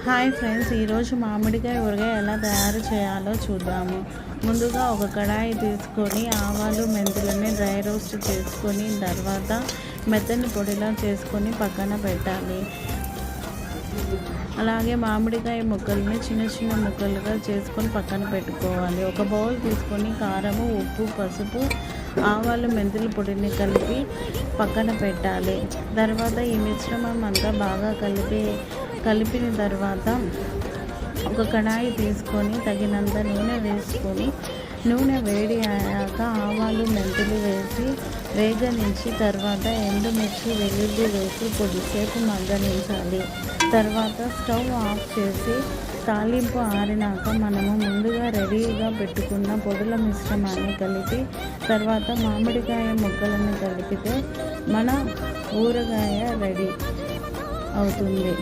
Hi friends, ఈరోజు మామిడికాయ ఊరగాయ ఎలా తయారు చేయాలో చూద్దాము. ముందుగా ఒక కడాయి తీసుకొని ఆవాలు మెంతులని డ్రై రోస్ట్ చేసుకొని తర్వాత మెత్తని పొడిలా చేసుకొని పక్కన పెట్టాలి. అలాగే మామిడికాయ ముక్కల్ని చిన్న చిన్న ముక్కలుగా చేసుకొని పక్కన పెట్టుకోవాలి. ఒక బౌల్ తీసుకొని కారము, ఉప్పు, పసుపు, ఆవాలు మెంతుల పొడిని కలిపి పక్కన పెట్టాలి. తర్వాత ఈ మిశ్రమం అంతా బాగా కలిపిన తర్వాత ఒక కడాయి తీసుకొని తగినంత నూనె వేసుకొని నూనె వేడి అయ్యాక ఆవాలు మెంతులు వేసి వేగనించి తర్వాత ఎండుమిర్చి వెల్లుల్లి వేసి కొద్దిసేపు మగ్గనించాలి. తర్వాత స్టవ్ ఆఫ్ చేసి తాలింపు ఆరినాక మనము ముందుగా రెడీగా పెట్టుకున్న పొడుల మిశ్రమాన్ని కలిపి తర్వాత మామిడికాయ ముక్కలను కలిపితే మన ఊరగాయ రెడీ అవుతుంది.